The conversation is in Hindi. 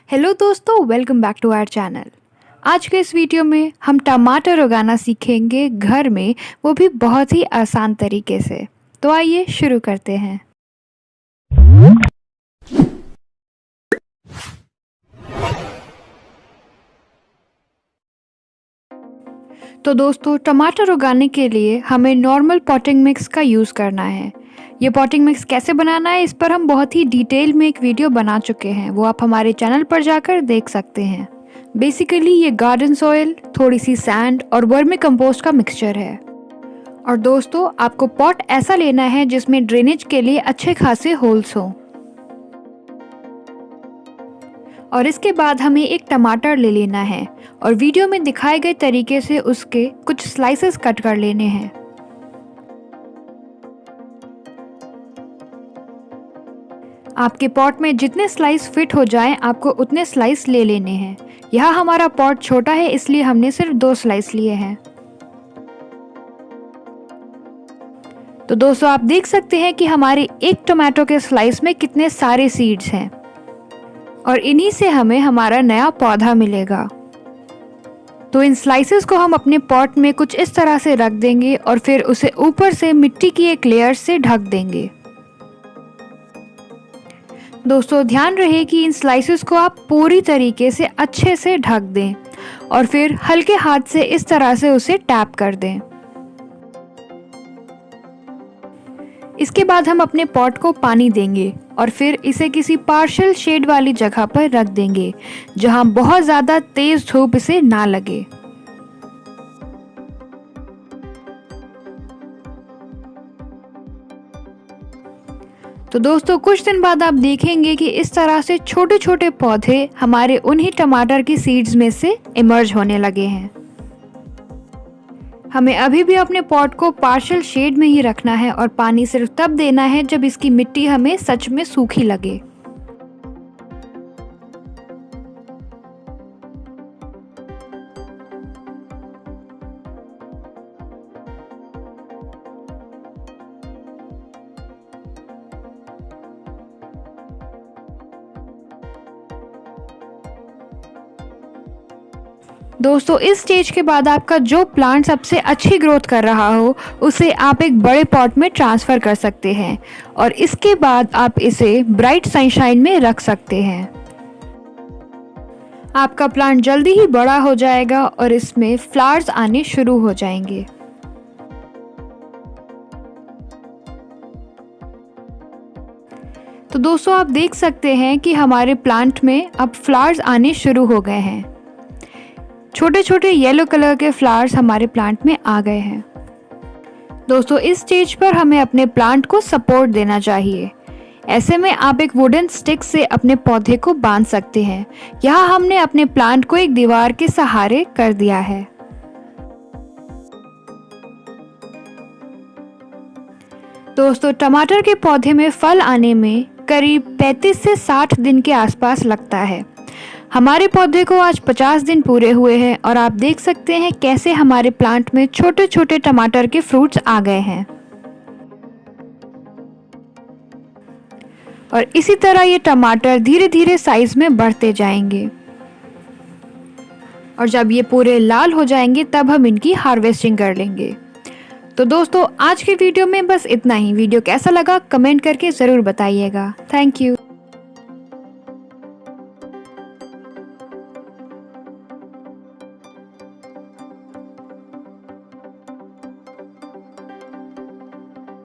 हेलो दोस्तों, welcome back to our channel. आज के इस वीडियो में हम टमाटर उगाना सीखेंगे घर में, वो भी बहुत ही आसान तरीके से। तो आइए शुरू करते हैं। तो दोस्तों, टमाटर उगाने के लिए हमें नॉर्मल पॉटिंग मिक्स का यूज़ करना है। ये पॉटिंग मिक्स कैसे बनाना है, इस पर हम बहुत ही डिटेल में एक वीडियो बना चुके हैं, वो आप हमारे चैनल पर जाकर देख सकते हैं। बेसिकली ये गार्डन सॉइल, थोड़ी सी सैंड और वर्मी कंपोस्ट का मिक्सचर है। और दोस्तों, आपको पॉट ऐसा लेना है जिसमें ड्रेनेज के लिए अच्छे खासे होल्स हों। और इसके बाद हमें एक टमाटर ले लेना है और वीडियो में दिखाए गए तरीके से उसके कुछ स्लाइसेस कट कर लेने हैं। आपके पॉट में जितने स्लाइस फिट हो जाएं, आपको उतने स्लाइस ले लेने हैं। यहाँ हमारा पॉट छोटा है, इसलिए हमने सिर्फ 2 स्लाइस लिए हैं। तो दोस्तों, आप देख सकते हैं कि हमारे एक टोमेटो के स्लाइस में कितने सारे सीड्स हैं और इन्हीं से हमें हमारा नया पौधा मिलेगा। तो इन स्लाइसेस को हम अपने पॉट में कुछ इस तरह से रख देंगे और फिर उसे ऊपर से मिट्टी की एक लेयर से ढक देंगे। दोस्तों, ध्यान रहे कि इन स्लाइसेस को आप पूरी तरीके से अच्छे से ढक दें और फिर हल्के हाथ से इस तरह से उसे टैप कर दें। इसके बाद हम अपने पॉट को पानी देंगे और फिर इसे किसी पार्शियल शेड वाली जगह पर रख देंगे, जहां बहुत ज़्यादा तेज धूप इसे ना लगे। तो दोस्तों, कुछ दिन बाद आप देखेंगे कि इस तरह से छोटे छोटे पौधे हमारे उन्हीं टमाटर की सीड्स में से इमर्ज होने लगे हैं। हमें अभी भी अपने पॉट को पार्शियल शेड में ही रखना है और पानी सिर्फ तब देना है जब इसकी मिट्टी हमें सच में सूखी लगे। दोस्तों, इस स्टेज के बाद आपका जो प्लांट सबसे अच्छी ग्रोथ कर रहा हो, उसे आप एक बड़े पॉट में ट्रांसफ़र कर सकते हैं और इसके बाद आप इसे ब्राइट सनशाइन में रख सकते हैं। आपका प्लांट जल्दी ही बड़ा हो जाएगा और इसमें फ्लावर्स आने शुरू हो जाएंगे। तो दोस्तों, आप देख सकते हैं कि हमारे प्लांट में अब फ्लावर्स आने शुरू हो गए हैं। छोटे छोटे येलो कलर के फ्लावर्स हमारे प्लांट में आ गए हैं। दोस्तों, इस स्टेज पर हमें अपने प्लांट को सपोर्ट देना चाहिए। ऐसे में आप एक वुडन स्टिक से अपने पौधे को बांध सकते हैं। यहाँ हमने अपने प्लांट को एक दीवार के सहारे कर दिया है। दोस्तों, टमाटर के पौधे में फल आने में करीब 35 से 60 दिन के आसपास लगता है। हमारे पौधे को आज 50 दिन पूरे हुए हैं और आप देख सकते हैं कैसे हमारे प्लांट में छोटे छोटे टमाटर के फ्रूट्स आ गए हैं। और इसी तरह ये टमाटर धीरे धीरे साइज में बढ़ते जाएंगे और जब ये पूरे लाल हो जाएंगे तब हम इनकी हार्वेस्टिंग कर लेंगे। तो दोस्तों, आज के वीडियो में बस इतना ही। वीडियो कैसा लगा कमेंट करके ज़रूर बताइएगा। Thank you.